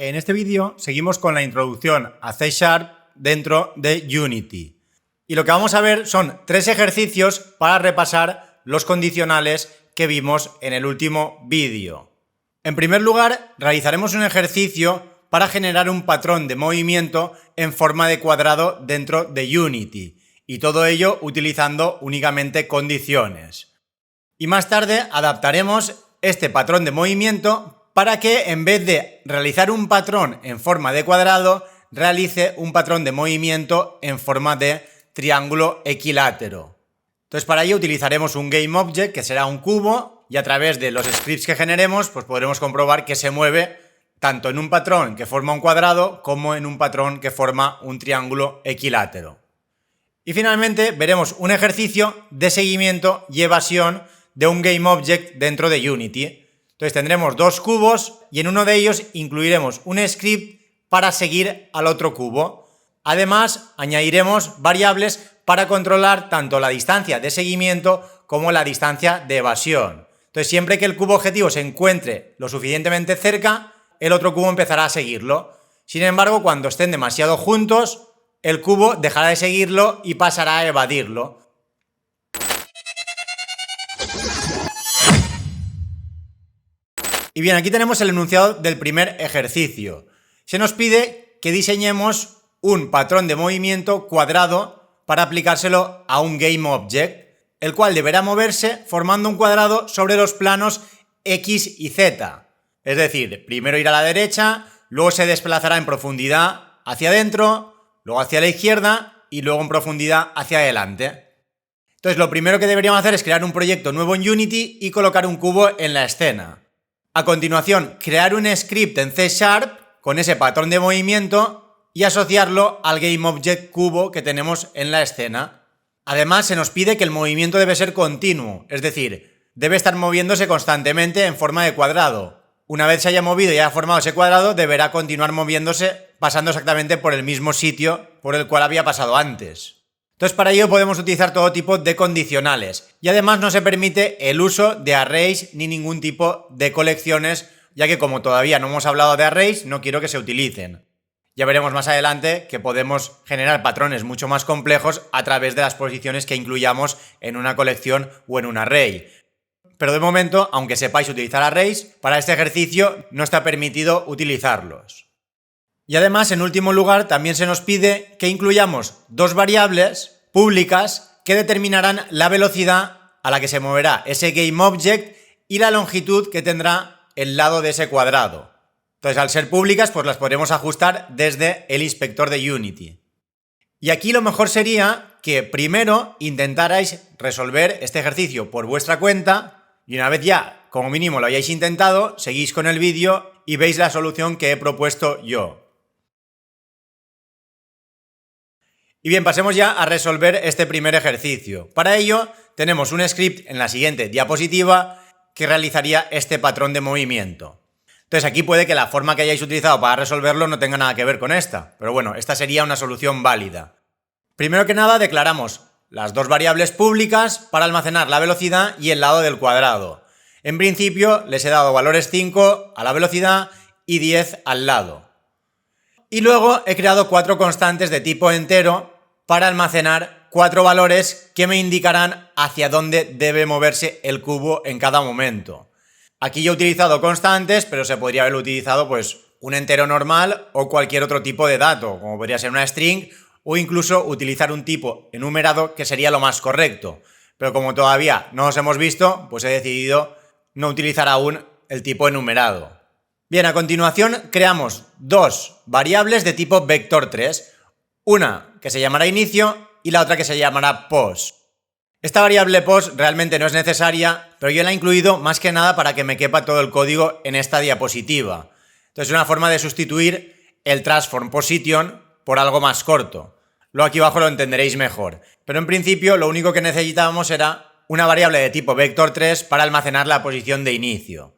En este vídeo seguimos con la introducción a C# dentro de Unity. Y lo que vamos a ver son 3 ejercicios para repasar los condicionales que vimos en el último vídeo. En primer lugar, realizaremos un ejercicio para generar un patrón de movimiento en forma de cuadrado dentro de Unity, y todo ello utilizando únicamente condiciones. Y más tarde adaptaremos este patrón de movimiento para que en vez de realizar un patrón en forma de cuadrado, realice un patrón de movimiento en forma de triángulo equilátero. Entonces para ello utilizaremos un GameObject que será un cubo y a través de los scripts que generemos pues podremos comprobar que se mueve tanto en un patrón que forma un cuadrado como en un patrón que forma un triángulo equilátero. Y finalmente veremos un ejercicio de seguimiento y evasión de un GameObject dentro de Unity. Entonces tendremos 2 cubos y en uno de ellos incluiremos un script para seguir al otro cubo. Además, añadiremos variables para controlar tanto la distancia de seguimiento como la distancia de evasión. Entonces, siempre que el cubo objetivo se encuentre lo suficientemente cerca, el otro cubo empezará a seguirlo. Sin embargo, cuando estén demasiado juntos, el cubo dejará de seguirlo y pasará a evadirlo. Y bien, aquí tenemos el enunciado del primer ejercicio. Se nos pide que diseñemos un patrón de movimiento cuadrado para aplicárselo a un GameObject, el cual deberá moverse formando un cuadrado sobre los planos X y Z. Es decir, primero irá a la derecha, luego se desplazará en profundidad hacia adentro, luego hacia la izquierda y luego en profundidad hacia adelante. Entonces, lo primero que deberíamos hacer es crear un proyecto nuevo en Unity y colocar un cubo en la escena. A continuación, crear un script en C# con ese patrón de movimiento y asociarlo al GameObject cubo que tenemos en la escena. Además, se nos pide que el movimiento debe ser continuo, es decir, debe estar moviéndose constantemente en forma de cuadrado. Una vez se haya movido y haya formado ese cuadrado, deberá continuar moviéndose pasando exactamente por el mismo sitio por el cual había pasado antes. Entonces, para ello podemos utilizar todo tipo de condicionales y además no se permite el uso de arrays ni ningún tipo de colecciones, ya que como todavía no hemos hablado de arrays, no quiero que se utilicen. Ya veremos más adelante que podemos generar patrones mucho más complejos a través de las posiciones que incluyamos en una colección o en un array. Pero de momento, aunque sepáis utilizar arrays, para este ejercicio no está permitido utilizarlos. Y además, en último lugar, también se nos pide que incluyamos 2 variables públicas que determinarán la velocidad a la que se moverá ese GameObject y la longitud que tendrá el lado de ese cuadrado. Entonces, al ser públicas, pues las podremos ajustar desde el inspector de Unity. Y aquí lo mejor sería que primero intentarais resolver este ejercicio por vuestra cuenta y una vez ya, como mínimo, lo hayáis intentado, seguís con el vídeo y veis la solución que he propuesto yo. Y bien, pasemos ya a resolver este primer ejercicio. Para ello, tenemos un script en la siguiente diapositiva que realizaría este patrón de movimiento. Entonces aquí puede que la forma que hayáis utilizado para resolverlo no tenga nada que ver con esta, pero bueno, esta sería una solución válida. Primero que nada, declaramos las 2 variables públicas para almacenar la velocidad y el lado del cuadrado. En principio, les he dado valores 5 a la velocidad y 10 al lado. Y luego he creado 4 constantes de tipo entero para almacenar 4 valores que me indicarán hacia dónde debe moverse el cubo en cada momento. Aquí yo he utilizado constantes, pero se podría haber utilizado pues un entero normal o cualquier otro tipo de dato, como podría ser una string o incluso utilizar un tipo enumerado que sería lo más correcto. Pero como todavía no os hemos visto, pues he decidido no utilizar aún el tipo enumerado. Bien, a continuación creamos 2 variables de tipo vector3, una que se llamará inicio y la otra que se llamará pos. Esta variable pos realmente no es necesaria, pero yo la he incluido más que nada para que me quepa todo el código en esta diapositiva. Entonces es una forma de sustituir el transform position por algo más corto. Luego aquí abajo lo entenderéis mejor. Pero en principio lo único que necesitábamos era una variable de tipo vector3 para almacenar la posición de inicio.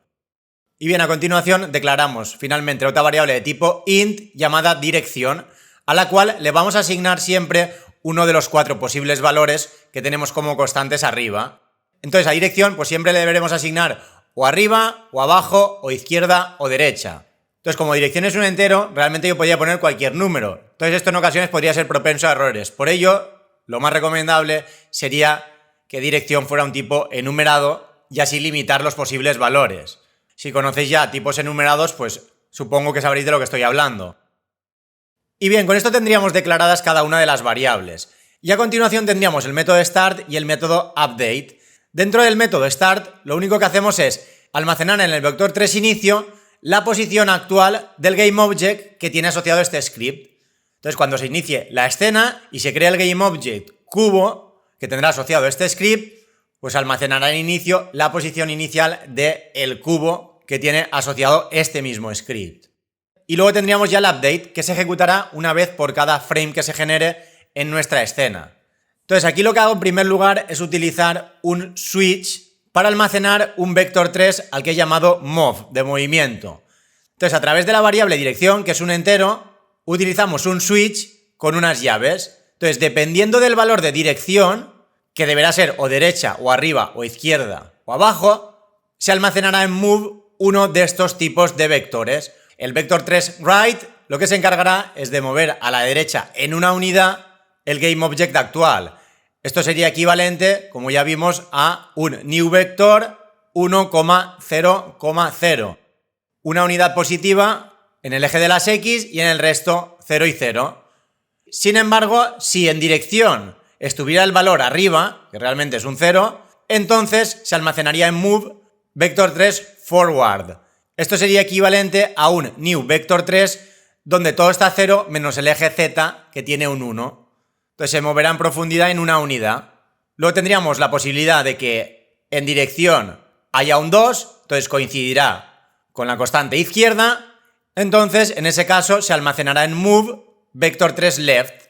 Y bien, a continuación declaramos finalmente otra variable de tipo int llamada dirección, a la cual le vamos a asignar siempre uno de los 4 posibles valores que tenemos como constantes arriba. Entonces a dirección pues siempre le deberemos asignar o arriba, o abajo, o izquierda, o derecha. Entonces, como dirección es un entero, realmente yo podría poner cualquier número. Entonces, esto en ocasiones podría ser propenso a errores. Por ello, lo más recomendable sería que dirección fuera un tipo enumerado y así limitar los posibles valores. Si conocéis ya tipos enumerados, pues supongo que sabréis de lo que estoy hablando. Y bien, con esto tendríamos declaradas cada una de las variables. Y a continuación tendríamos el método start y el método update. Dentro del método start, lo único que hacemos es almacenar en el vector 3 inicio la posición actual del GameObject que tiene asociado este script. Entonces, cuando se inicie la escena y se crea el GameObject cubo que tendrá asociado este script, pues almacenará en inicio la posición inicial del cubo que tiene asociado este mismo script. Y luego tendríamos ya el update, que se ejecutará una vez por cada frame que se genere en nuestra escena. Entonces, aquí lo que hago en primer lugar es utilizar un switch para almacenar un vector 3 al que he llamado mov, de movimiento. Entonces, a través de la variable dirección, que es un entero, utilizamos un switch con unas llaves. Entonces, dependiendo del valor de dirección, que deberá ser o derecha, o arriba, o izquierda, o abajo, se almacenará en move uno de estos tipos de vectores. El vector 3 right lo que se encargará es de mover a la derecha en una unidad el GameObject actual. Esto sería equivalente, como ya vimos, a un new vector 1,0,0. Una unidad positiva en el eje de las X y en el resto 0 y 0. Sin embargo, si en dirección estuviera el valor arriba, que realmente es un 0, entonces se almacenaría en move vector 3 forward. Esto sería equivalente a un new vector 3 donde todo está 0 menos el eje Z que tiene un 1. Entonces se moverá en profundidad en una unidad. Luego tendríamos la posibilidad de que en dirección haya un 2, entonces coincidirá con la constante izquierda. Entonces, en ese caso, se almacenará en move vector 3 left,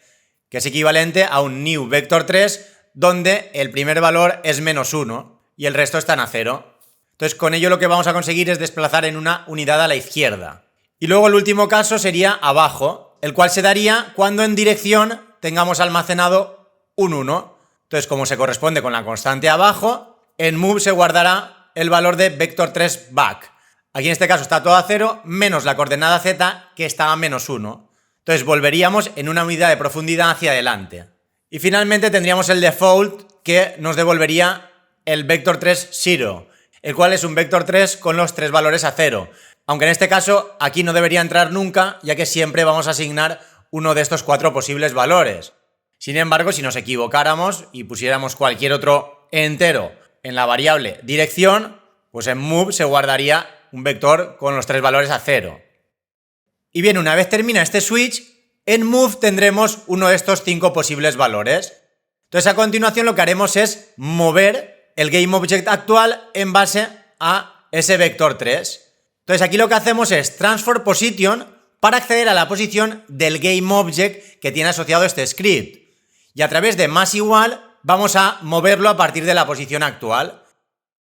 que es equivalente a un new vector 3, donde el primer valor es menos 1 y el resto están a 0. Entonces, con ello lo que vamos a conseguir es desplazar en una unidad a la izquierda. Y luego el último caso sería abajo, el cual se daría cuando en dirección tengamos almacenado un 1. Entonces, como se corresponde con la constante abajo, en move se guardará el valor de vector 3 back. Aquí en este caso está todo a 0, menos la coordenada z, que está a menos 1. Entonces volveríamos en una unidad de profundidad hacia adelante. Y finalmente tendríamos el default, que nos devolvería el vector 3 0, el cual es un vector 3 con los 3 valores a 0. Aunque en este caso aquí no debería entrar nunca, ya que siempre vamos a asignar uno de estos 4 posibles valores. Sin embargo, si nos equivocáramos y pusiéramos cualquier otro entero en la variable dirección, pues en move se guardaría un vector con los 3 valores a 0. Y bien, una vez termina este switch, en move tendremos uno de estos 5 posibles valores. Entonces, a continuación lo que haremos es mover el GameObject actual en base a ese vector 3. Entonces, aquí lo que hacemos es transform position para acceder a la posición del GameObject que tiene asociado este script. Y a través de más igual vamos a moverlo a partir de la posición actual.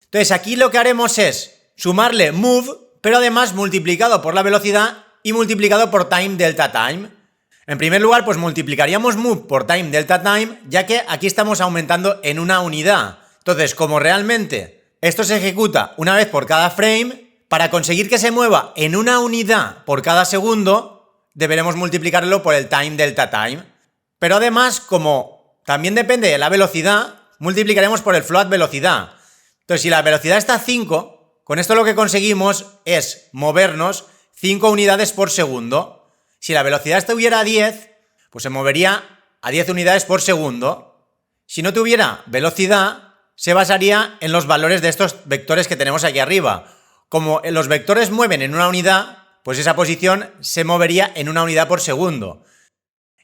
Entonces, aquí lo que haremos es sumarle move, pero además multiplicado por la velocidad y multiplicado por time delta time. En primer lugar, pues multiplicaríamos move por time delta time, ya que aquí estamos aumentando en una unidad. Entonces, como realmente esto se ejecuta una vez por cada frame, para conseguir que se mueva en una unidad por cada segundo, deberemos multiplicarlo por el time delta time. Pero además, como también depende de la velocidad, multiplicaremos por el float velocidad. Entonces, si la velocidad está a 5, con esto lo que conseguimos es movernos 5 unidades por segundo. Si la velocidad estuviera a 10, pues se movería a 10 unidades por segundo. Si no tuviera velocidad, se basaría en los valores de estos vectores que tenemos aquí arriba. Como los vectores mueven en una unidad, pues esa posición se movería en una unidad por segundo.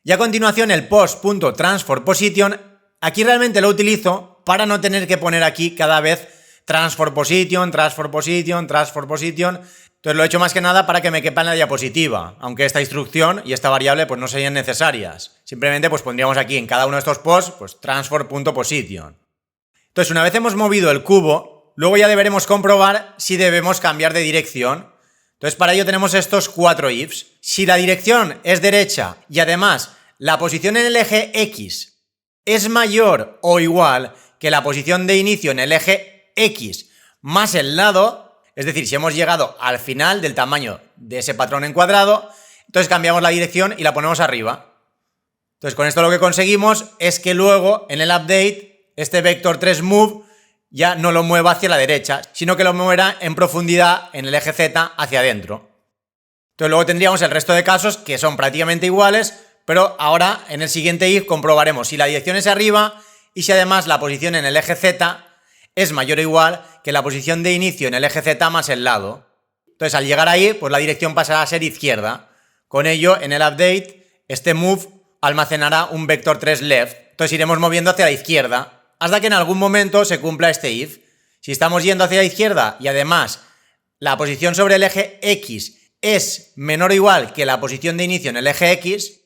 Y a continuación el post.transform position, aquí realmente lo utilizo para no tener que poner aquí cada vez transform position, transform position, transform position. Entonces lo he hecho más que nada para que me quepa en la diapositiva, aunque esta instrucción y esta variable pues no serían necesarias. Simplemente pues pondríamos aquí en cada uno de estos posts pues transform.position. Entonces una vez hemos movido el cubo, luego ya deberemos comprobar si debemos cambiar de dirección. Entonces para ello tenemos estos 4 ifs. Si la dirección es derecha y además la posición en el eje X es mayor o igual que la posición de inicio en el eje X más el lado, Es decir, si hemos llegado al final del tamaño de ese patrón en cuadrado, entonces cambiamos la dirección y la ponemos arriba. Entonces con esto lo que conseguimos es que luego en el update este vector 3 move ya no lo mueva hacia la derecha, sino que lo moverá en profundidad en el eje Z hacia adentro. Entonces luego tendríamos el resto de casos que son prácticamente iguales, pero ahora en el siguiente if comprobaremos si la dirección es arriba y si además la posición en el eje Z es mayor o igual que la posición de inicio en el eje Z más el lado. Entonces al llegar ahí, pues la dirección pasará a ser izquierda. Con ello, en el update, este move almacenará un vector 3 left. Entonces iremos moviendo hacia la izquierda hasta que en algún momento se cumpla este if. Si estamos yendo hacia la izquierda y además la posición sobre el eje X es menor o igual que la posición de inicio en el eje X,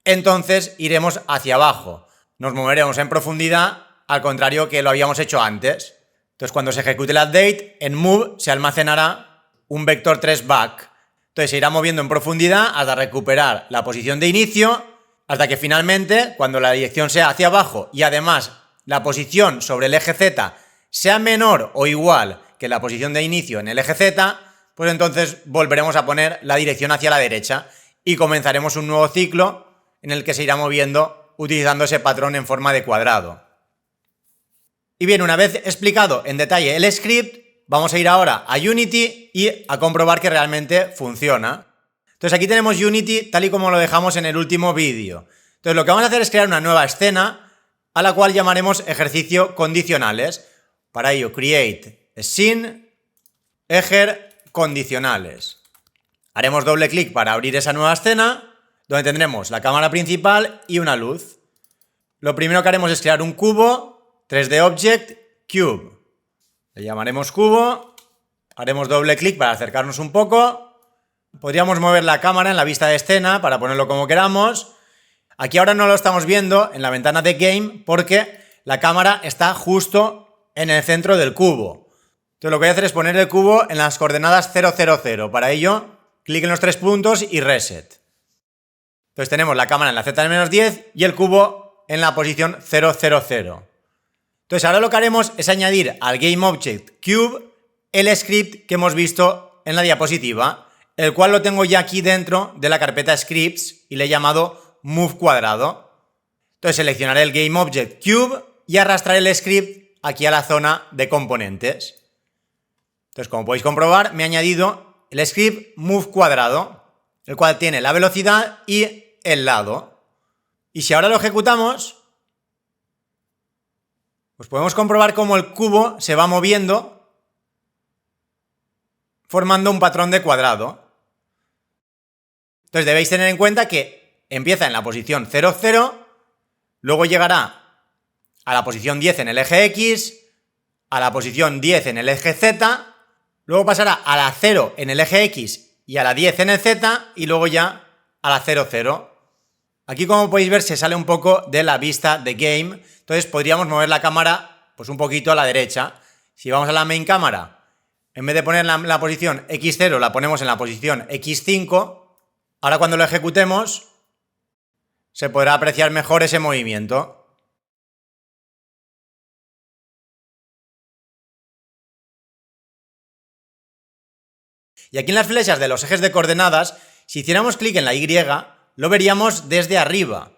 entonces iremos hacia abajo. Nos moveremos en profundidad, al contrario que lo habíamos hecho antes. Entonces cuando se ejecute el update, en move se almacenará un vector 3 back. Entonces se irá moviendo en profundidad hasta recuperar la posición de inicio, hasta que finalmente, cuando la dirección sea hacia abajo y además la posición sobre el eje Z sea menor o igual que la posición de inicio en el eje Z, pues entonces volveremos a poner la dirección hacia la derecha y comenzaremos un nuevo ciclo en el que se irá moviendo utilizando ese patrón en forma de cuadrado. Y bien, una vez explicado en detalle el script, vamos a ir ahora a Unity y a comprobar que realmente funciona. Entonces aquí tenemos Unity tal y como lo dejamos en el último vídeo. Entonces lo que vamos a hacer es crear una nueva escena a la cual llamaremos ejercicio condicionales. Para ello, create scene ejer condicionales. Haremos doble clic para abrir esa nueva escena, donde tendremos la cámara principal y una luz. Lo primero que haremos es crear un cubo, 3D Object, Cube. Le llamaremos cubo, haremos doble clic para acercarnos un poco. Podríamos mover la cámara en la vista de escena para ponerlo como queramos. Aquí ahora no lo estamos viendo en la ventana de Game porque la cámara está justo en el centro del cubo. Entonces lo que voy a hacer es poner el cubo en las coordenadas 0, 0, 0. Para ello, clic en los 3 puntos y reset. Entonces tenemos la cámara en la Z de menos 10 y el cubo en la posición 0, 0, 0. Entonces ahora lo que haremos es añadir al GameObjectCube el script que hemos visto en la diapositiva, el cual lo tengo ya aquí dentro de la carpeta scripts y le he llamado moveCuadrado. Entonces seleccionaré el GameObjectCube y arrastraré el script aquí a la zona de componentes. Entonces, como podéis comprobar, me he añadido el script moveCuadrado, el cual tiene la velocidad y el lado. Y si ahora lo ejecutamos, pues podemos comprobar cómo el cubo se va moviendo formando un patrón de cuadrado. Entonces debéis tener en cuenta que empieza en la posición 0, 0, luego llegará a la posición 10 en el eje X, a la posición 10 en el eje Z, luego pasará a la 0 en el eje X y a la 10 en el Z y luego ya a la 0, 0. Aquí, como podéis ver, se sale un poco de la vista de Game, entonces podríamos mover la cámara pues un poquito a la derecha. Si vamos a la main cámara, en vez de ponerla en la posición X0, la ponemos en la posición X5. Ahora cuando lo ejecutemos, se podrá apreciar mejor ese movimiento. Y aquí en las flechas de los ejes de coordenadas, si hiciéramos clic en la Y, lo veríamos desde arriba.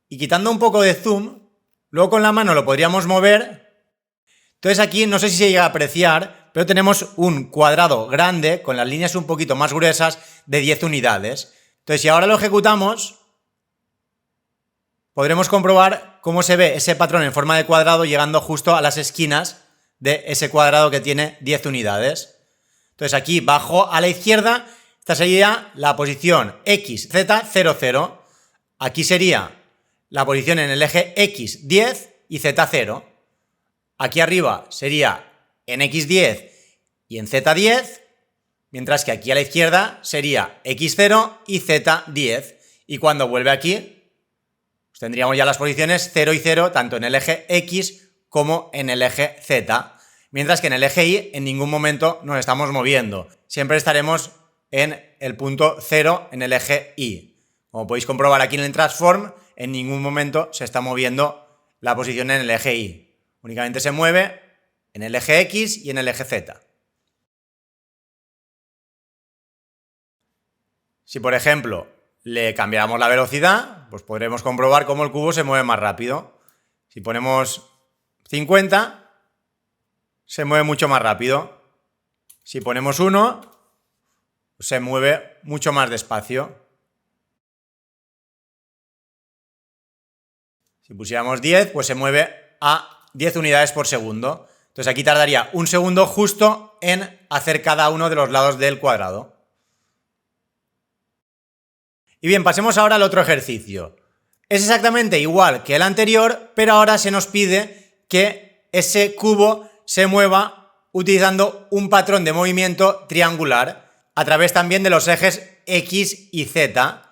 Y quitando un poco de zoom, luego con la mano lo podríamos mover. Entonces aquí no sé si se llega a apreciar, pero tenemos un cuadrado grande con las líneas un poquito más gruesas de 10 unidades. Entonces si ahora lo ejecutamos, podremos comprobar cómo se ve ese patrón en forma de cuadrado llegando justo a las esquinas de ese cuadrado que tiene 10 unidades. Entonces aquí bajo a la izquierda, esta sería la posición X, Z, 0, 0. Aquí sería la posición en el eje X, 10 y Z, 0. Aquí arriba sería en X, 10 y en Z, 10, mientras que aquí a la izquierda sería X, 0 y Z, 10. Y cuando vuelve aquí, pues tendríamos ya las posiciones 0 y 0, tanto en el eje X como en el eje Z. Mientras que en el eje Y en ningún momento nos estamos moviendo. Siempre estaremos en el punto 0 en el eje Y. Como podéis comprobar aquí en el transform, en ningún momento se está moviendo la posición en el eje Y. Únicamente se mueve en el eje X y en el eje Z. Si por ejemplo le cambiáramos la velocidad, pues podremos comprobar cómo el cubo se mueve más rápido. Si ponemos 50, se mueve mucho más rápido. Si ponemos 1, se mueve mucho más despacio. Si pusiéramos 10, pues se mueve a 10 unidades por segundo. Entonces aquí tardaría un segundo justo en hacer cada uno de los lados del cuadrado. Y bien, pasemos ahora al otro ejercicio. Es exactamente igual que el anterior, pero ahora se nos pide que ese cubo se mueva utilizando un patrón de movimiento triangular a través también de los ejes X y Z.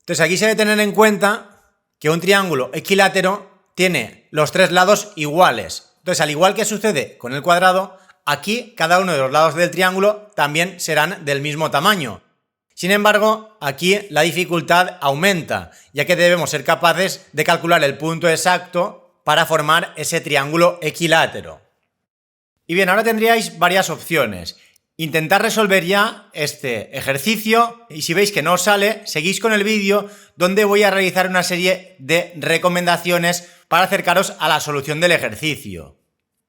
Entonces aquí se debe tener en cuenta que un triángulo equilátero tiene los tres lados iguales. Entonces, al igual que sucede con el cuadrado, aquí cada uno de los lados del triángulo también serán del mismo tamaño. Sin embargo, aquí la dificultad aumenta, ya que debemos ser capaces de calcular el punto exacto para formar ese triángulo equilátero. Y bien, ahora tendríais varias opciones. Intentar resolver ya este ejercicio y si veis que no os sale, seguís con el vídeo donde voy a realizar una serie de recomendaciones para acercaros a la solución del ejercicio.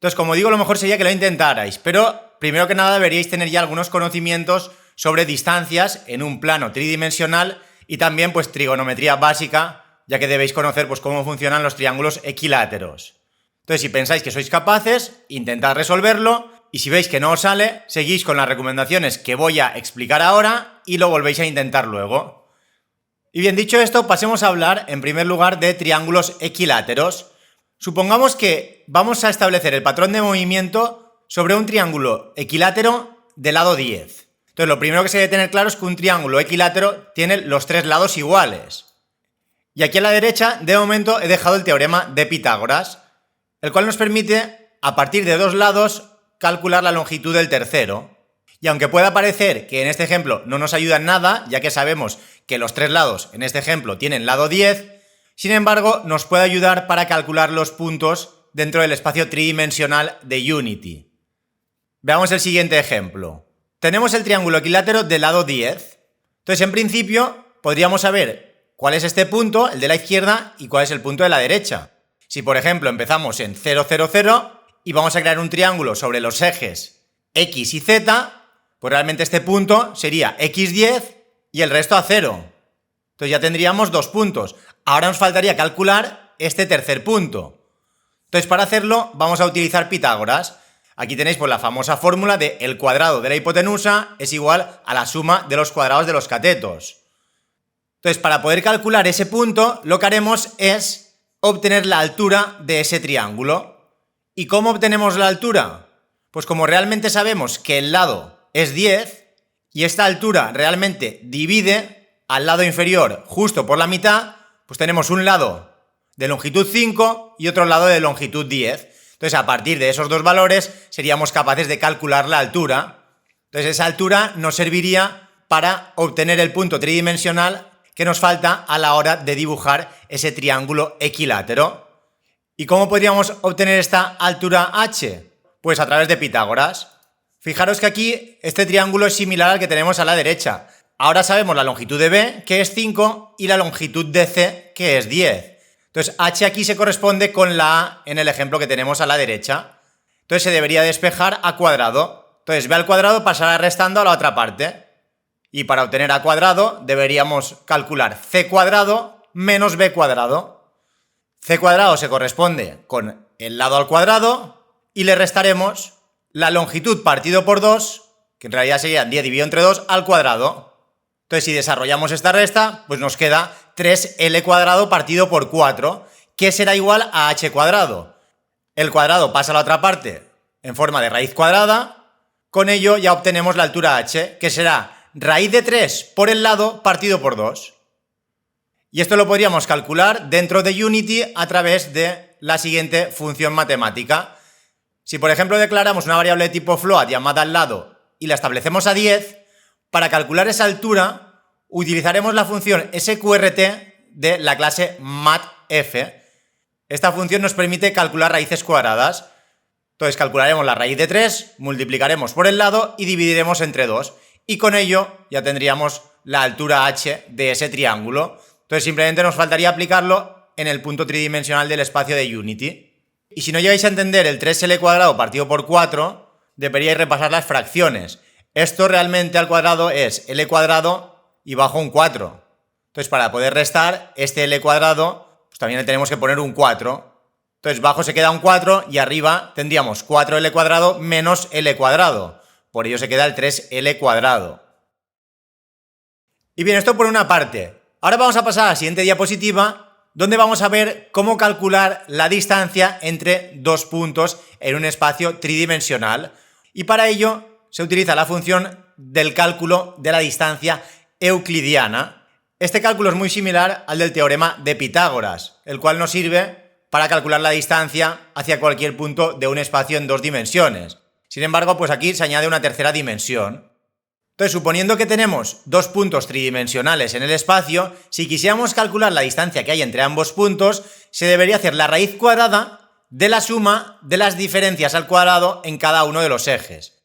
Entonces, como digo, lo mejor sería que lo intentarais, pero primero que nada deberíais tener ya algunos conocimientos sobre distancias en un plano tridimensional y también pues trigonometría básica, ya que debéis conocer pues cómo funcionan los triángulos equiláteros. Entonces, si pensáis que sois capaces, intentad resolverlo y si veis que no os sale, seguís con las recomendaciones que voy a explicar ahora y lo volvéis a intentar luego. Y bien, dicho esto, pasemos a hablar en primer lugar de triángulos equiláteros. Supongamos que vamos a establecer el patrón de movimiento sobre un triángulo equilátero de lado 10. Entonces, lo primero que se debe tener claro es que un triángulo equilátero tiene los tres lados iguales. Y aquí a la derecha, de momento, he dejado el teorema de Pitágoras, el cual nos permite, a partir de dos lados, calcular la longitud del tercero. Y aunque pueda parecer que en este ejemplo no nos ayuda en nada, ya que sabemos que los tres lados en este ejemplo tienen lado 10, sin embargo, nos puede ayudar para calcular los puntos dentro del espacio tridimensional de Unity. Veamos el siguiente ejemplo. Tenemos el triángulo equilátero del lado 10. Entonces, en principio, podríamos saber cuál es este punto, el de la izquierda, y cuál es el punto de la derecha. Si, por ejemplo, empezamos en 0, 0, 0 y vamos a crear un triángulo sobre los ejes X y Z, pues realmente este punto sería X10 y el resto a 0. Entonces ya tendríamos dos puntos. Ahora nos faltaría calcular este tercer punto. Entonces, para hacerlo, vamos a utilizar Pitágoras. Aquí tenéis pues la famosa fórmula de el cuadrado de la hipotenusa es igual a la suma de los cuadrados de los catetos. Entonces, para poder calcular ese punto, lo que haremos es obtener la altura de ese triángulo. ¿Y cómo obtenemos la altura? Pues como realmente sabemos que el lado es 10 y esta altura realmente divide al lado inferior justo por la mitad, pues tenemos un lado de longitud 5 y otro lado de longitud 10. Entonces, a partir de esos dos valores seríamos capaces de calcular la altura. Entonces, esa altura nos serviría para obtener el punto tridimensional que nos falta a la hora de dibujar ese triángulo equilátero. ¿Y cómo podríamos obtener esta altura h? Pues a través de Pitágoras. Fijaros que aquí este triángulo es similar al que tenemos a la derecha. Ahora sabemos la longitud de B, que es 5, y la longitud de C, que es 10. Entonces, h aquí se corresponde con la a en el ejemplo que tenemos a la derecha. Entonces, se debería despejar a cuadrado. Entonces, b al cuadrado pasará restando a la otra parte. Y para obtener a cuadrado, deberíamos calcular c cuadrado menos b cuadrado. C cuadrado se corresponde con el lado al cuadrado y le restaremos la longitud partido por 2, que en realidad sería 10 dividido entre 2, al cuadrado. Entonces, si desarrollamos esta resta, pues nos queda 3L cuadrado partido por 4, que será igual a h cuadrado. El cuadrado pasa a la otra parte en forma de raíz cuadrada, con ello ya obtenemos la altura h, que será raíz de 3 por el lado partido por 2. Y esto lo podríamos calcular dentro de Unity a través de la siguiente función matemática. Si, por ejemplo, declaramos una variable de tipo float llamada al lado y la establecemos a 10, para calcular esa altura utilizaremos la función sqrt de la clase mathf. Esta función nos permite calcular raíces cuadradas. Entonces calcularemos la raíz de 3, multiplicaremos por el lado y dividiremos entre 2. y con ello ya tendríamos la altura h de ese triángulo. Entonces simplemente nos faltaría aplicarlo en el punto tridimensional del espacio de Unity. Y si no llegáis a entender el 3L² partido por 4, deberíais repasar las fracciones. Esto realmente al cuadrado es L² y bajo un 4. Entonces para poder restar este L², pues también le tenemos que poner un 4. Entonces bajo se queda un 4 y arriba tendríamos 4L² menos L². Por ello se queda el 3L². Y bien, esto por una parte. Ahora vamos a pasar a la siguiente diapositiva, donde vamos a ver cómo calcular la distancia entre dos puntos en un espacio tridimensional. Y para ello se utiliza la función del cálculo de la distancia euclidiana. Este cálculo es muy similar al del teorema de Pitágoras, el cual nos sirve para calcular la distancia hacia cualquier punto de un espacio en dos dimensiones. Sin embargo, pues aquí se añade una tercera dimensión. Entonces, suponiendo que tenemos dos puntos tridimensionales en el espacio, si quisiéramos calcular la distancia que hay entre ambos puntos, se debería hacer la raíz cuadrada de la suma de las diferencias al cuadrado en cada uno de los ejes.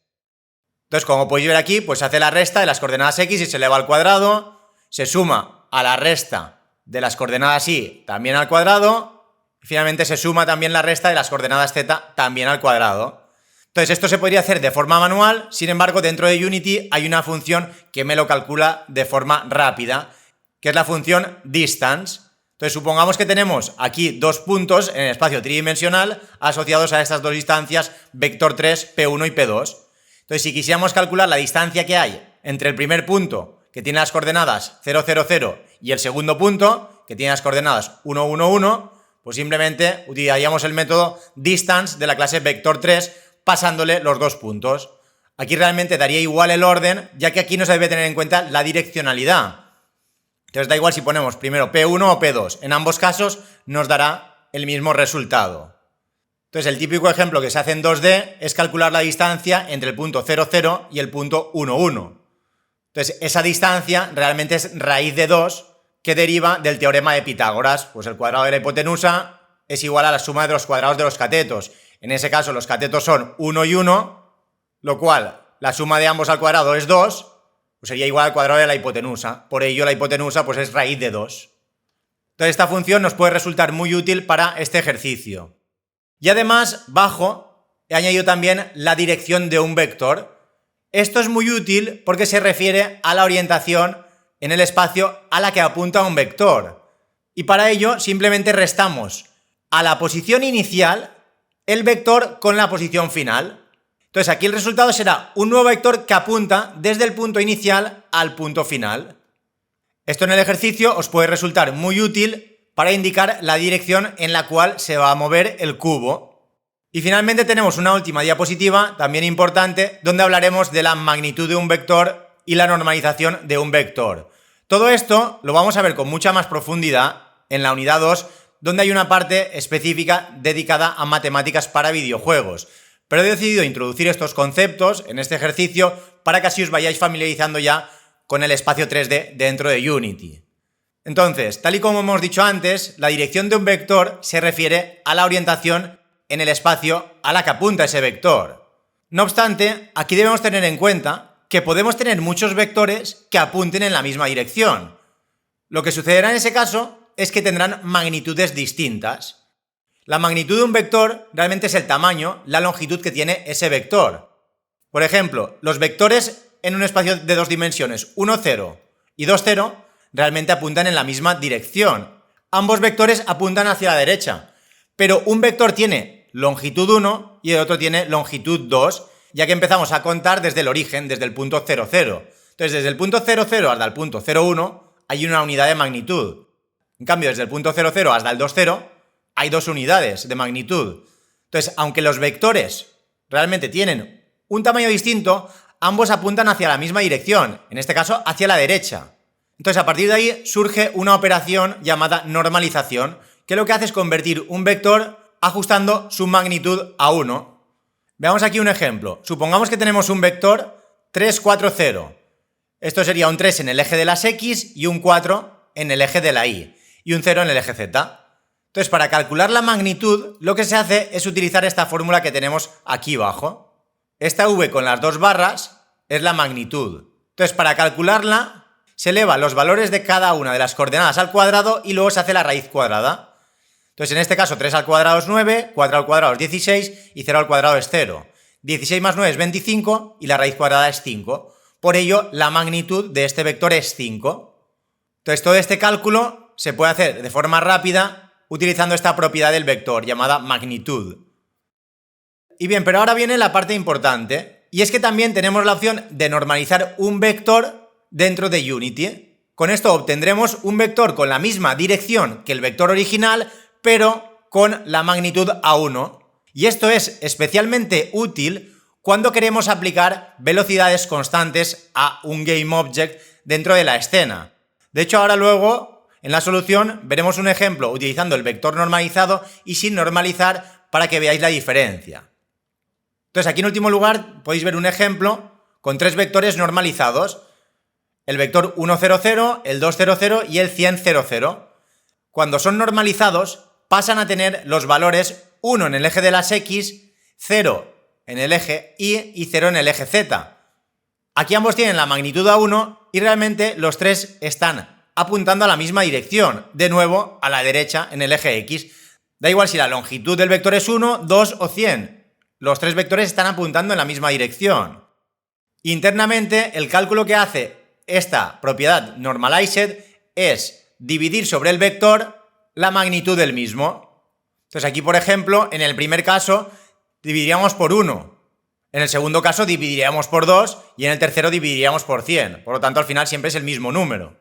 Entonces, como podéis ver aquí, pues se hace la resta de las coordenadas x y se eleva al cuadrado, se suma a la resta de las coordenadas y también al cuadrado, y finalmente se suma también la resta de las coordenadas z también al cuadrado. Entonces esto se podría hacer de forma manual, sin embargo dentro de Unity hay una función que me lo calcula de forma rápida, que es la función distance. Entonces supongamos que tenemos aquí dos puntos en el espacio tridimensional asociados a estas dos distancias vector 3, P1 y P2. Entonces si quisiéramos calcular la distancia que hay entre el primer punto, que tiene las coordenadas 0, 0, 0, y el segundo punto, que tiene las coordenadas 1, 1, 1, pues simplemente utilizaríamos el método distance de la clase vector 3, pasándole los dos puntos. Aquí realmente daría igual el orden, ya que aquí no se debe tener en cuenta la direccionalidad. Entonces da igual si ponemos primero P1 o P2. En ambos casos nos dará el mismo resultado. Entonces el típico ejemplo que se hace en 2D es calcular la distancia entre el punto 0, 0 y el punto 1, 1. Entonces esa distancia realmente es raíz de 2 que deriva del teorema de Pitágoras. Pues el cuadrado de la hipotenusa es igual a la suma de los cuadrados de los catetos. En ese caso los catetos son 1 y 1, lo cual la suma de ambos al cuadrado es 2, pues sería igual al cuadrado de la hipotenusa. Por ello la hipotenusa pues es raíz de 2. Entonces esta función nos puede resultar muy útil para este ejercicio. Y además, bajo, he añadido también la dirección de un vector. Esto es muy útil porque se refiere a la orientación en el espacio a la que apunta un vector. Y para ello simplemente restamos a la posición inicial el vector con la posición final. Entonces aquí el resultado será un nuevo vector que apunta desde el punto inicial al punto final. Esto en el ejercicio os puede resultar muy útil para indicar la dirección en la cual se va a mover el cubo. Y finalmente tenemos una última diapositiva, también importante, donde hablaremos de la magnitud de un vector y la normalización de un vector. Todo esto lo vamos a ver con mucha más profundidad en la unidad 2, donde hay una parte específica dedicada a matemáticas para videojuegos. Pero he decidido introducir estos conceptos en este ejercicio para que así os vayáis familiarizando ya con el espacio 3D dentro de Unity. Entonces, tal y como hemos dicho antes, la dirección de un vector se refiere a la orientación en el espacio a la que apunta ese vector. No obstante, aquí debemos tener en cuenta que podemos tener muchos vectores que apunten en la misma dirección. Lo que sucederá en ese caso es que tendrán magnitudes distintas. La magnitud de un vector realmente es el tamaño, la longitud que tiene ese vector. Por ejemplo, los vectores en un espacio de dos dimensiones, 1, 0 y 2, 0, realmente apuntan en la misma dirección. Ambos vectores apuntan hacia la derecha, pero un vector tiene longitud 1 y el otro tiene longitud 2, ya que empezamos a contar desde el origen, desde el punto 0, 0. Entonces, desde el punto 0, 0 hasta el punto 0, 1 hay una unidad de magnitud. En cambio, desde el punto 0, 0 hasta el 2, 0 hay dos unidades de magnitud. Entonces, aunque los vectores realmente tienen un tamaño distinto, ambos apuntan hacia la misma dirección, en este caso hacia la derecha. Entonces, a partir de ahí surge una operación llamada normalización, que lo que hace es convertir un vector ajustando su magnitud a 1. Veamos aquí un ejemplo. Supongamos que tenemos un vector 3, 4, 0. Esto sería un 3 en el eje de las X y un 4 en el eje de la Y, y un 0 en el eje Z. Entonces, para calcular la magnitud, lo que se hace es utilizar esta fórmula que tenemos aquí abajo. Esta V con las dos barras es la magnitud. Entonces, para calcularla, se eleva los valores de cada una de las coordenadas al cuadrado y luego se hace la raíz cuadrada. Entonces, en este caso, 3 al cuadrado es 9, 4 al cuadrado es 16 y 0 al cuadrado es 0. 16 más 9 es 25 y la raíz cuadrada es 5. Por ello, la magnitud de este vector es 5. Entonces, todo este cálculo se puede hacer de forma rápida utilizando esta propiedad del vector llamada magnitud. Y bien, pero ahora viene la parte importante, y es que también tenemos la opción de normalizar un vector dentro de Unity. Con esto obtendremos un vector con la misma dirección que el vector original, pero con la magnitud A1. Y esto es especialmente útil cuando queremos aplicar velocidades constantes a un GameObject dentro de la escena. De hecho, ahora luego, en la solución, veremos un ejemplo utilizando el vector normalizado y sin normalizar para que veáis la diferencia. Entonces, aquí en último lugar podéis ver un ejemplo con 3 vectores normalizados. El vector 1, 0, 0, el 2, 0, 0 y el 100, 0, 0. Cuando son normalizados, pasan a tener los valores 1 en el eje de las X, 0 en el eje Y y 0 en el eje Z. Aquí ambos tienen la magnitud A1 y realmente los 3 están apuntando a la misma dirección, de nuevo a la derecha en el eje X. Da igual si la longitud del vector es 1, 2 o 100. Los 3 vectores están apuntando en la misma dirección. Internamente, el cálculo que hace esta propiedad normalized es dividir sobre el vector la magnitud del mismo. Entonces aquí, por ejemplo, en el primer caso dividiríamos por 1, en el segundo caso dividiríamos por 2 y en el tercero dividiríamos por 100. Por lo tanto, al final siempre es el mismo número.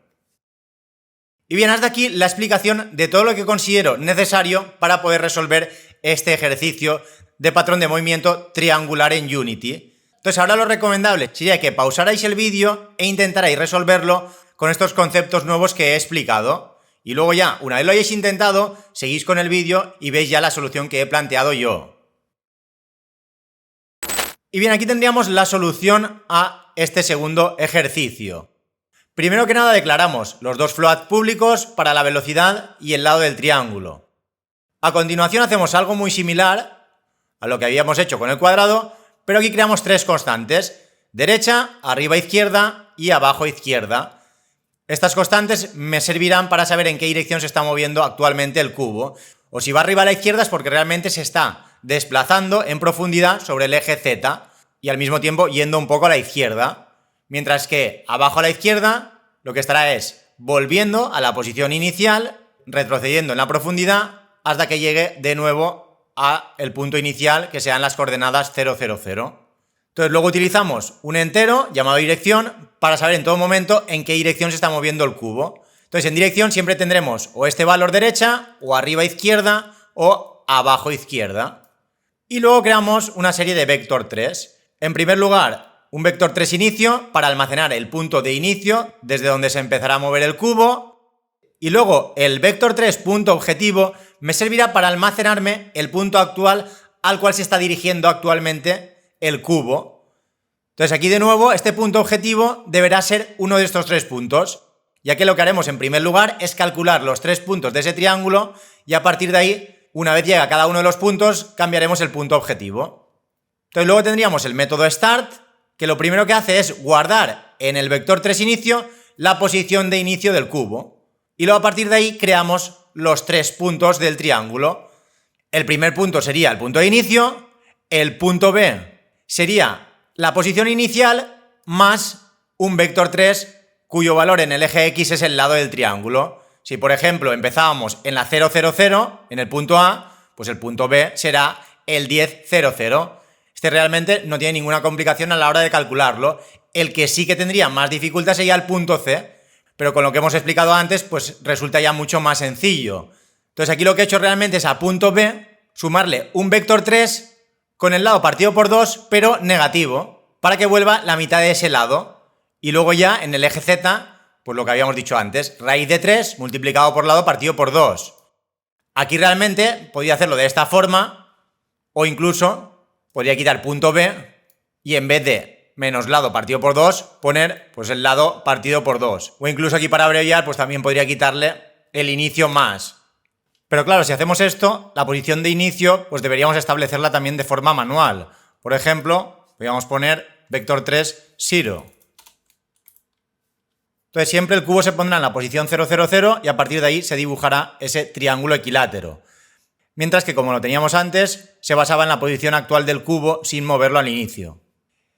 Y bien, hasta aquí la explicación de todo lo que considero necesario para poder resolver este ejercicio de patrón de movimiento triangular en Unity. Entonces, ahora lo recomendable sería que pausarais el vídeo e intentarais resolverlo con estos conceptos nuevos que he explicado. Y luego ya, una vez lo hayáis intentado, seguís con el vídeo y veis ya la solución que he planteado yo. Y bien, aquí tendríamos la solución a este segundo ejercicio. Primero que nada declaramos los dos float públicos para la velocidad y el lado del triángulo. A continuación hacemos algo muy similar a lo que habíamos hecho con el cuadrado, pero aquí creamos 3 constantes: derecha, arriba izquierda y abajo izquierda. Estas constantes me servirán para saber en qué dirección se está moviendo actualmente el cubo. O si va arriba a la izquierda es porque realmente se está desplazando en profundidad sobre el eje Z y al mismo tiempo yendo un poco a la izquierda. Mientras que abajo a la izquierda lo que estará es volviendo a la posición inicial, retrocediendo en la profundidad hasta que llegue de nuevo a el punto inicial, que sean las coordenadas 0, 0, 0. Entonces luego utilizamos un entero llamado dirección para saber en todo momento en qué dirección se está moviendo el cubo. Entonces en dirección siempre tendremos o este valor derecha, o arriba izquierda, o abajo izquierda. Y luego creamos una serie de vector 3. En primer lugar, un vector 3 inicio para almacenar el punto de inicio desde donde se empezará a mover el cubo. Y luego el vector 3 punto objetivo me servirá para almacenarme el punto actual al cual se está dirigiendo actualmente el cubo. Entonces aquí de nuevo este punto objetivo deberá ser uno de estos 3 puntos, ya que lo que haremos en primer lugar es calcular los 3 puntos de ese triángulo y a partir de ahí, una vez llega a cada uno de los puntos, cambiaremos el punto objetivo. Entonces luego tendríamos el método start, que lo primero que hace es guardar en el vector 3 inicio la posición de inicio del cubo. Y luego a partir de ahí creamos los 3 puntos del triángulo. El primer punto sería el punto de inicio, el punto B sería la posición inicial más un vector 3 cuyo valor en el eje X es el lado del triángulo. Si por ejemplo empezábamos en la 0, 0, 0, en el punto A, pues el punto B será el 10, 0, 0. Este realmente no tiene ninguna complicación a la hora de calcularlo. El que sí que tendría más dificultad sería el punto C, pero con lo que hemos explicado antes, pues resulta ya mucho más sencillo. Entonces aquí lo que he hecho realmente es a punto B sumarle un vector 3 con el lado partido por 2, pero negativo, para que vuelva la mitad de ese lado. Y luego ya en el eje Z, pues lo que habíamos dicho antes, raíz de 3 multiplicado por lado partido por 2. Aquí realmente podría hacerlo de esta forma, o incluso podría quitar punto B y en vez de menos lado partido por 2, poner pues el lado partido por 2. O incluso aquí para abreviar, pues también podría quitarle el inicio más. Pero claro, si hacemos esto, la posición de inicio, pues deberíamos establecerla también de forma manual. Por ejemplo, podríamos poner vector 3, 0. Entonces siempre el cubo se pondrá en la posición 0, 0, 0 y a partir de ahí se dibujará ese triángulo equilátero. Mientras que como lo teníamos antes, se basaba en la posición actual del cubo sin moverlo al inicio.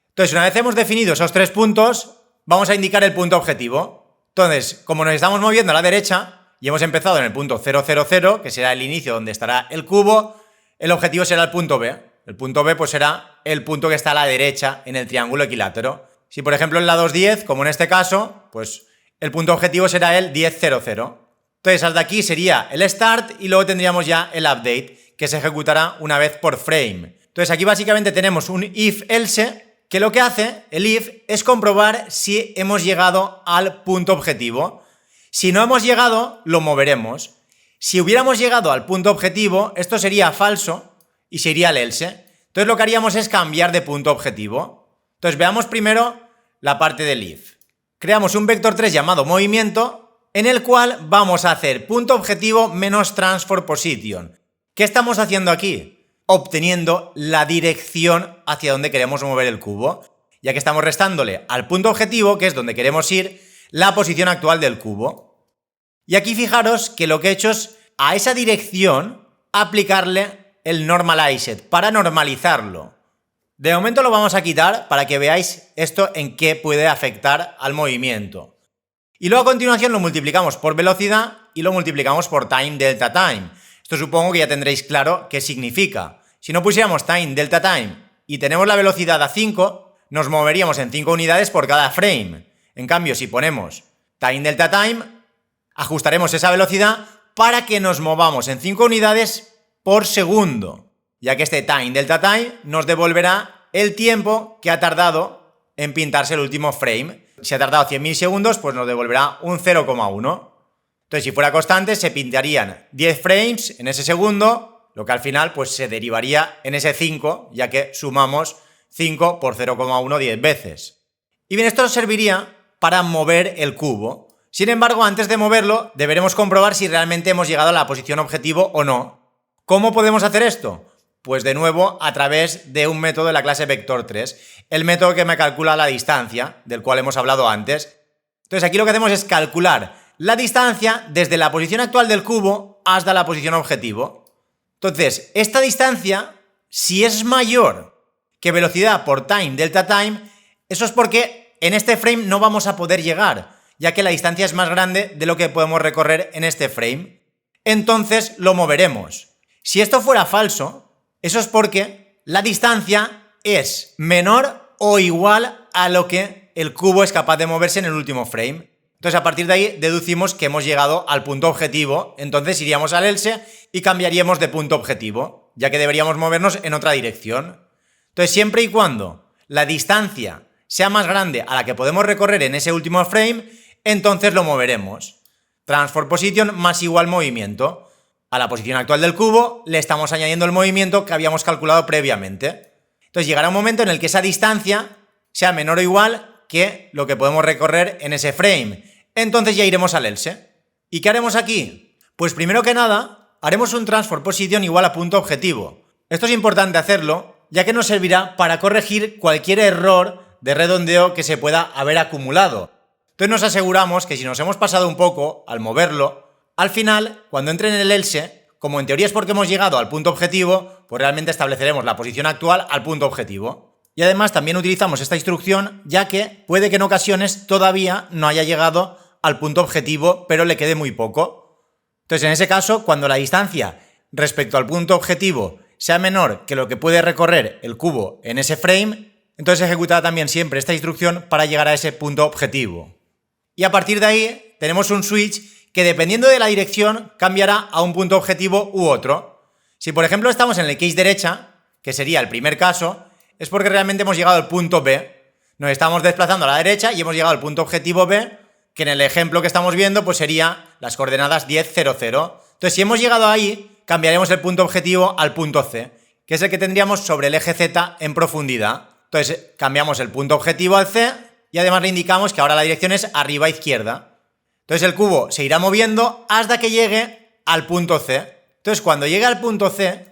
Entonces, una vez hemos definido esos 3 puntos, vamos a indicar el punto objetivo. Entonces, como nos estamos moviendo a la derecha y hemos empezado en el punto 0, 0, 0, que será el inicio donde estará el cubo, el objetivo será el punto B. El punto B pues será el punto que está a la derecha en el triángulo equilátero. Si por ejemplo en la 210, como en este caso, pues el punto objetivo será el 10, 0, 0. Entonces hasta aquí sería el start y luego tendríamos ya el update, que se ejecutará una vez por frame. Entonces aquí básicamente tenemos un if-else, que lo que hace el if es comprobar si hemos llegado al punto objetivo. Si no hemos llegado, lo moveremos. Si hubiéramos llegado al punto objetivo, esto sería falso y sería el else. Entonces lo que haríamos es cambiar de punto objetivo. Entonces veamos primero la parte del if. Creamos un vector 3 llamado movimiento, en el cual vamos a hacer punto objetivo menos transform position. ¿Qué estamos haciendo aquí? Obteniendo la dirección hacia donde queremos mover el cubo, ya que estamos restándole al punto objetivo, que es donde queremos ir, la posición actual del cubo. Y aquí fijaros que lo que he hecho es a esa dirección aplicarle el normalized para normalizarlo. De momento lo vamos a quitar para que veáis esto en qué puede afectar al movimiento. Y luego a continuación lo multiplicamos por velocidad y lo multiplicamos por time delta time. Esto supongo que ya tendréis claro qué significa. Si no pusiéramos time delta time y tenemos la velocidad a 5, nos moveríamos en 5 unidades por cada frame. En cambio, si ponemos time delta time, ajustaremos esa velocidad para que nos movamos en 5 unidades por segundo, ya que este time delta time nos devolverá el tiempo que ha tardado en pintarse el último frame. Si ha tardado 100.000 segundos, pues nos devolverá un 0,1. Entonces, si fuera constante, se pintarían 10 frames en ese segundo, lo que al final pues se derivaría en ese 5, ya que sumamos 5 por 0,1 10 veces. Y bien, esto nos serviría para mover el cubo. Sin embargo, antes de moverlo, deberemos comprobar si realmente hemos llegado a la posición objetivo o no. ¿Cómo podemos hacer esto? Pues de nuevo a través de un método de la clase vector3, el método que me calcula la distancia, del cual hemos hablado antes. Entonces aquí lo que hacemos es calcular la distancia desde la posición actual del cubo hasta la posición objetivo. Entonces, esta distancia, si es mayor que velocidad por time delta time, eso es porque en este frame no vamos a poder llegar, ya que la distancia es más grande de lo que podemos recorrer en este frame. Entonces lo moveremos. Si esto fuera falso, eso es porque la distancia es menor o igual a lo que el cubo es capaz de moverse en el último frame. Entonces a partir de ahí deducimos que hemos llegado al punto objetivo, entonces iríamos al else y cambiaríamos de punto objetivo, ya que deberíamos movernos en otra dirección. Entonces siempre y cuando la distancia sea más grande a la que podemos recorrer en ese último frame, entonces lo moveremos. Transform position más igual movimiento. A la posición actual del cubo le estamos añadiendo el movimiento que habíamos calculado previamente. Entonces llegará un momento en el que esa distancia sea menor o igual que lo que podemos recorrer en ese frame. Entonces ya iremos al else. ¿Y qué haremos aquí? Pues primero que nada, haremos un transform position igual a punto objetivo. Esto es importante hacerlo, ya que nos servirá para corregir cualquier error de redondeo que se pueda haber acumulado. Entonces nos aseguramos que si nos hemos pasado un poco al moverlo, al final, cuando entre en el else, como en teoría es porque hemos llegado al punto objetivo, pues realmente estableceremos la posición actual al punto objetivo. Y además también utilizamos esta instrucción, ya que puede que en ocasiones todavía no haya llegado al punto objetivo, pero le quede muy poco. Entonces, en ese caso, cuando la distancia respecto al punto objetivo sea menor que lo que puede recorrer el cubo en ese frame, entonces ejecutará también siempre esta instrucción para llegar a ese punto objetivo. Y a partir de ahí tenemos un switch que dependiendo de la dirección cambiará a un punto objetivo u otro. Si por ejemplo estamos en el case derecha, que sería el primer caso, es porque realmente hemos llegado al punto B. Nos estamos desplazando a la derecha y hemos llegado al punto objetivo B, que en el ejemplo que estamos viendo pues sería las coordenadas 10, 0, 0. Entonces si hemos llegado ahí, cambiaremos el punto objetivo al punto C, que es el que tendríamos sobre el eje Z en profundidad. Entonces cambiamos el punto objetivo al C y además le indicamos que ahora la dirección es arriba a izquierda. Entonces el cubo se irá moviendo hasta que llegue al punto C. Entonces cuando llegue al punto C,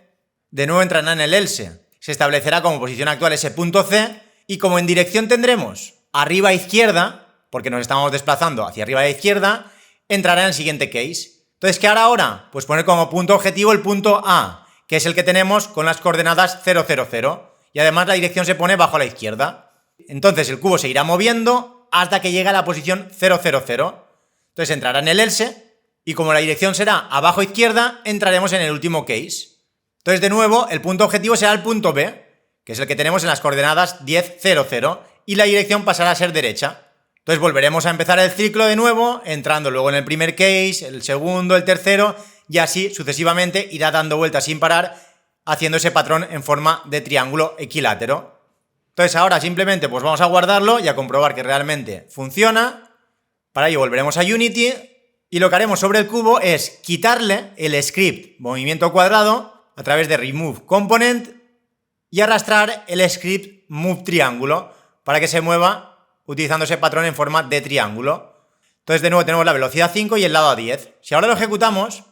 de nuevo entrará en el else. Se establecerá como posición actual ese punto C y como en dirección tendremos arriba a izquierda, porque nos estamos desplazando hacia arriba a la izquierda, entrará en el siguiente case. Entonces, ¿qué hará ahora? Pues poner como punto objetivo el punto A, que es el que tenemos con las coordenadas 0, 0, 0. Y además la dirección se pone bajo a la izquierda. Entonces el cubo se irá moviendo hasta que llegue a la posición 0, 0, 0. Entonces entrará en el else y como la dirección será abajo a izquierda, entraremos en el último case. Entonces de nuevo el punto objetivo será el punto B, que es el que tenemos en las coordenadas 10, 0, 0. Y la dirección pasará a ser derecha. Entonces volveremos a empezar el ciclo de nuevo, entrando luego en el primer case, el segundo, el tercero, y así sucesivamente irá dando vueltas sin parar, haciendo ese patrón en forma de triángulo equilátero. Entonces ahora simplemente pues vamos a guardarlo y a comprobar que realmente funciona. Para ello volveremos a Unity y lo que haremos sobre el cubo es quitarle el script movimiento cuadrado a través de Remove Component y arrastrar el script Move Triángulo para que se mueva utilizando ese patrón en forma de triángulo. Entonces de nuevo tenemos la velocidad 5 y el lado a 10. Si ahora lo ejecutamos,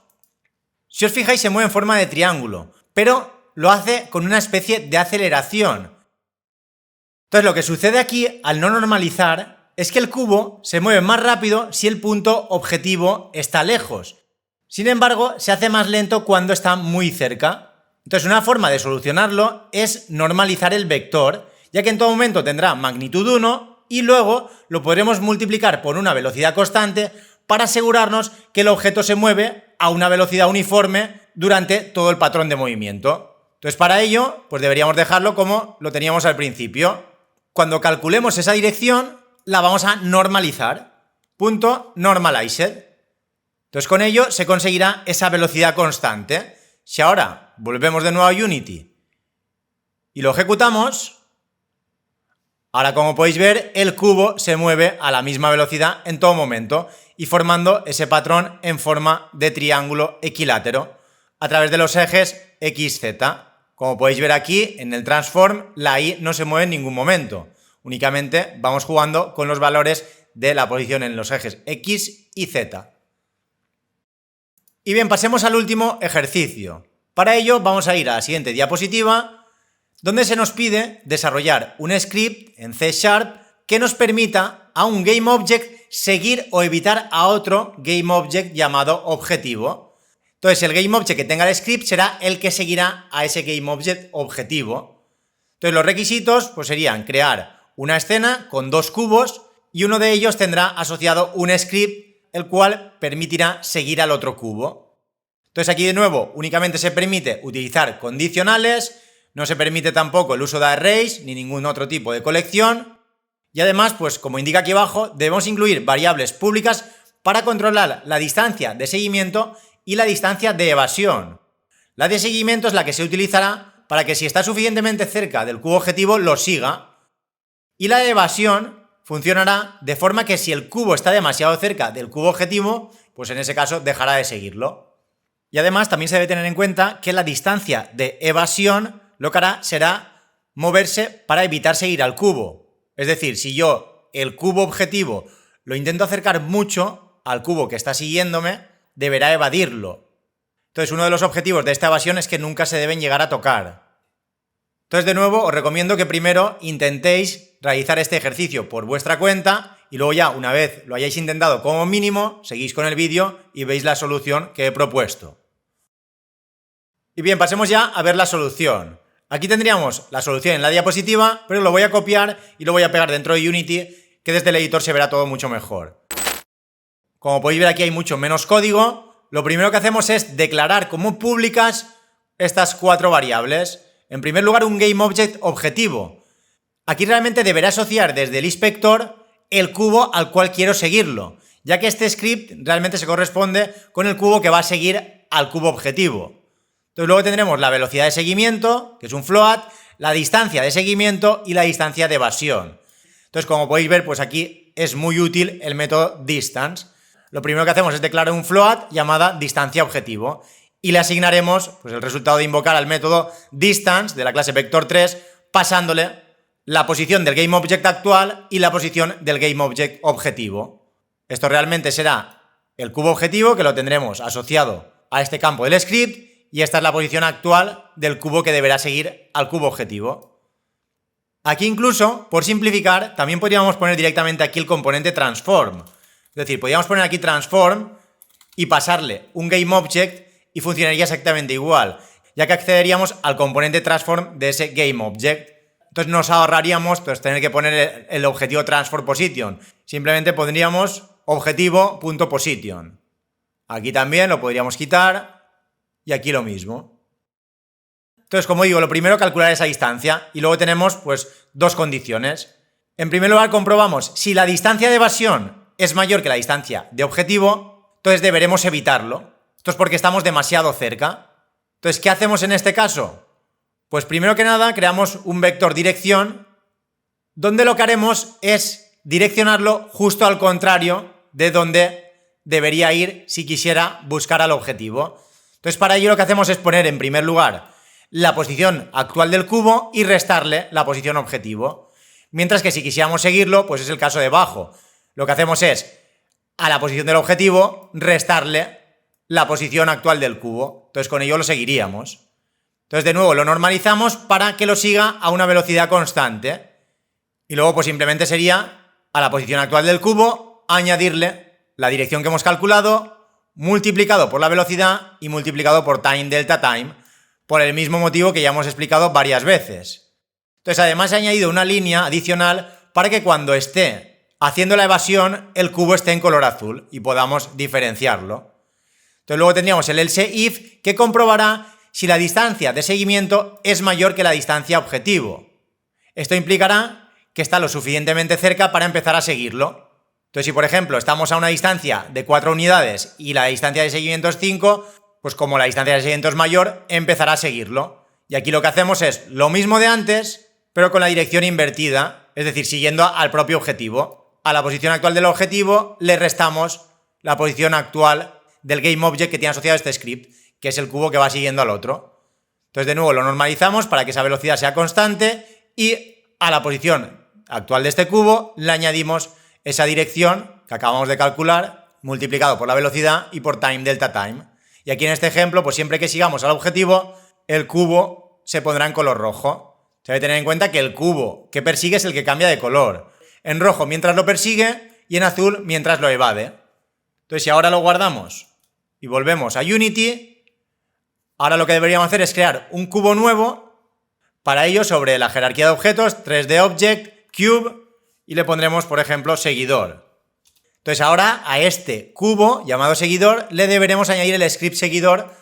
si os fijáis se mueve en forma de triángulo, pero lo hace con una especie de aceleración. Entonces lo que sucede aquí al no normalizar es que el cubo se mueve más rápido si el punto objetivo está lejos. Sin embargo, se hace más lento cuando está muy cerca. Entonces una forma de solucionarlo es normalizar el vector, ya que en todo momento tendrá magnitud 1 y luego lo podremos multiplicar por una velocidad constante para asegurarnos que el objeto se mueve a una velocidad uniforme durante todo el patrón de movimiento. Entonces para ello, pues deberíamos dejarlo como lo teníamos al principio. Cuando calculemos esa dirección, la vamos a normalizar. Punto normalized. Entonces con ello se conseguirá esa velocidad constante. Si ahora volvemos de nuevo a Unity y lo ejecutamos, ahora como podéis ver el cubo se mueve a la misma velocidad en todo momento y formando ese patrón en forma de triángulo equilátero a través de los ejes X, Z. Como podéis ver aquí en el transform la Y no se mueve en ningún momento, únicamente vamos jugando con los valores de la posición en los ejes X y Z. Y bien, pasemos al último ejercicio. Para ello vamos a ir a la siguiente diapositiva, donde se nos pide desarrollar un script en C# que nos permita a un GameObject seguir o evitar a otro GameObject llamado objetivo. Entonces el GameObject que tenga el script será el que seguirá a ese GameObject objetivo. Entonces los requisitos pues serían crear una escena con dos cubos y uno de ellos tendrá asociado un script el cual permitirá seguir al otro cubo. Entonces aquí de nuevo únicamente se permite utilizar condicionales, no se permite tampoco el uso de arrays ni ningún otro tipo de colección y además, pues como indica aquí abajo, debemos incluir variables públicas para controlar la distancia de seguimiento y la distancia de evasión. La de seguimiento es la que se utilizará para que si está suficientemente cerca del cubo objetivo lo siga y la de evasión funcionará de forma que si el cubo está demasiado cerca del cubo objetivo, pues en ese caso dejará de seguirlo. Y además también se debe tener en cuenta que la distancia de evasión lo que hará será moverse para evitar seguir al cubo. Es decir, si yo el cubo objetivo lo intento acercar mucho al cubo que está siguiéndome, deberá evadirlo. Entonces uno de los objetivos de esta evasión es que nunca se deben llegar a tocar. Entonces de nuevo os recomiendo que primero intentéis realizar este ejercicio por vuestra cuenta y luego ya una vez lo hayáis intentado como mínimo, seguís con el vídeo y veis la solución que he propuesto. Y bien, pasemos ya a ver la solución. Aquí tendríamos la solución en la diapositiva, pero lo voy a copiar y lo voy a pegar dentro de Unity, que desde el editor se verá todo mucho mejor. Como podéis ver aquí hay mucho menos código. Lo primero que hacemos es declarar como públicas estas cuatro variables. En primer lugar, un GameObject objetivo. Aquí realmente deberá asociar desde el inspector el cubo al cual quiero seguirlo, ya que este script realmente se corresponde con el cubo que va a seguir al cubo objetivo. Entonces luego tendremos la velocidad de seguimiento, que es un float, la distancia de seguimiento y la distancia de evasión. Entonces como podéis ver, pues aquí es muy útil el método distance. Lo primero que hacemos es declarar un float llamada distancia objetivo y le asignaremos pues, el resultado de invocar al método distance de la clase vector3 pasándole la posición del GameObject actual y la posición del GameObject objetivo. Esto realmente será el cubo objetivo que lo tendremos asociado a este campo del script y esta es la posición actual del cubo que deberá seguir al cubo objetivo. Aquí incluso, por simplificar, también podríamos poner directamente aquí el componente transform. Es decir, podríamos poner aquí transform y pasarle un GameObject y funcionaría exactamente igual, ya que accederíamos al componente transform de ese GameObject. Entonces nos ahorraríamos pues, tener que poner el objetivo transform_position. Simplemente pondríamos objetivo.position. Aquí también lo podríamos quitar y aquí lo mismo. Entonces, como digo, lo primero calcular esa distancia y luego tenemos pues dos condiciones. En primer lugar comprobamos si la distancia de evasión es mayor que la distancia de objetivo, entonces deberemos evitarlo. Esto es porque estamos demasiado cerca. Entonces, ¿qué hacemos en este caso? Pues primero que nada creamos un vector dirección donde lo que haremos es direccionarlo justo al contrario de donde debería ir si quisiera buscar al objetivo. Entonces, para ello lo que hacemos es poner en primer lugar la posición actual del cubo y restarle la posición objetivo. Mientras que si quisiéramos seguirlo, pues es el caso de abajo. Lo que hacemos es, a la posición del objetivo, restarle la posición actual del cubo. Entonces con ello lo seguiríamos. Entonces de nuevo lo normalizamos para que lo siga a una velocidad constante. Y luego pues simplemente sería, a la posición actual del cubo, añadirle la dirección que hemos calculado, multiplicado por la velocidad y multiplicado por time delta time, por el mismo motivo que ya hemos explicado varias veces. Entonces además he añadido una línea adicional para que cuando esté haciendo la evasión el cubo esté en color azul y podamos diferenciarlo. Entonces luego tendríamos el else if que comprobará si la distancia de seguimiento es mayor que la distancia objetivo. Esto implicará que está lo suficientemente cerca para empezar a seguirlo. Entonces si por ejemplo estamos a una distancia de 4 unidades y la distancia de seguimiento es 5, pues como la distancia de seguimiento es mayor, empezará a seguirlo. Y aquí lo que hacemos es lo mismo de antes, pero con la dirección invertida, es decir, siguiendo al propio objetivo. A la posición actual del objetivo le restamos la posición actual del GameObject que tiene asociado este script, que es el cubo que va siguiendo al otro. Entonces de nuevo lo normalizamos para que esa velocidad sea constante y a la posición actual de este cubo le añadimos esa dirección que acabamos de calcular multiplicado por la velocidad y por time delta time. Y aquí en este ejemplo, pues siempre que sigamos al objetivo, el cubo se pondrá en color rojo. Se debe tener en cuenta que el cubo que persigue es el que cambia de color. En rojo mientras lo persigue y en azul mientras lo evade. Entonces si ahora lo guardamos y volvemos a Unity, ahora lo que deberíamos hacer es crear un cubo nuevo. Para ello, sobre la jerarquía de objetos, 3D Object, Cube, y le pondremos, por ejemplo, seguidor. Entonces ahora a este cubo llamado seguidor le deberemos añadir el script seguidor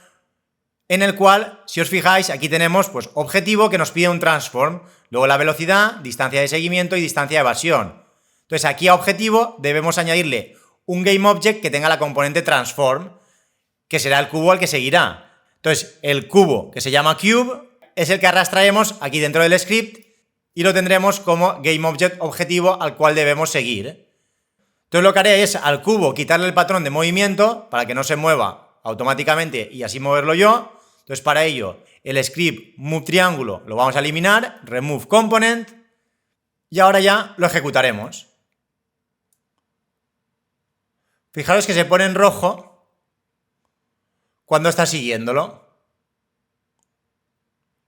en el cual, si os fijáis, aquí tenemos pues objetivo que nos pide un transform, luego la velocidad, distancia de seguimiento y distancia de evasión. Entonces aquí a objetivo debemos añadirle un GameObject que tenga la componente transform, que será el cubo al que seguirá. Entonces el cubo que se llama cube es el que arrastraremos aquí dentro del script y lo tendremos como GameObject objetivo al cual debemos seguir. Entonces lo que haré es al cubo quitarle el patrón de movimiento para que no se mueva automáticamente y así moverlo yo. Entonces para ello el script move triángulo lo vamos a eliminar, remove component y ahora ya lo ejecutaremos. Fijaros que se pone en rojo cuando está siguiéndolo.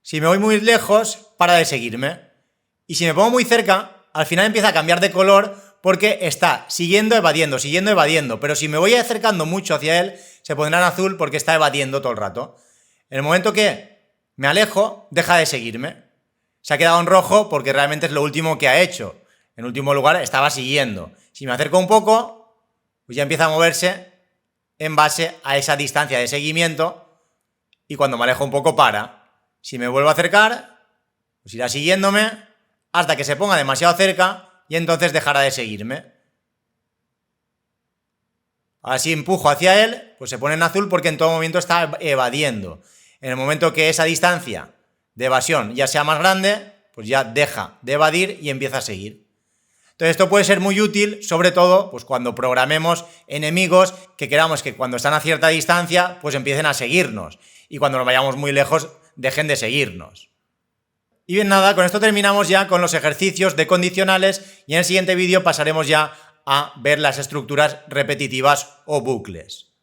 Si me voy muy lejos, para de seguirme. Y si me pongo muy cerca, al final empieza a cambiar de color porque está siguiendo, evadiendo, pero si me voy acercando mucho hacia él, se pondrá en azul porque está evadiendo todo el rato. En el momento que me alejo, deja de seguirme. Se ha quedado en rojo porque realmente es lo último que ha hecho. En último lugar, estaba siguiendo. Si me acerco un poco, pues ya empieza a moverse en base a esa distancia de seguimiento y cuando me alejo un poco para. Si me vuelvo a acercar, pues irá siguiéndome hasta que se ponga demasiado cerca y entonces dejará de seguirme. Ahora si empujo hacia él, pues se pone en azul porque en todo momento está evadiendo. En el momento que esa distancia de evasión ya sea más grande, pues ya deja de evadir y empieza a seguir. Entonces esto puede ser muy útil, sobre todo pues cuando programemos enemigos que queramos que cuando están a cierta distancia, pues empiecen a seguirnos. Y cuando nos vayamos muy lejos, dejen de seguirnos. Y bien, nada, con esto terminamos ya con los ejercicios de condicionales y en el siguiente vídeo pasaremos ya a ver las estructuras repetitivas o bucles.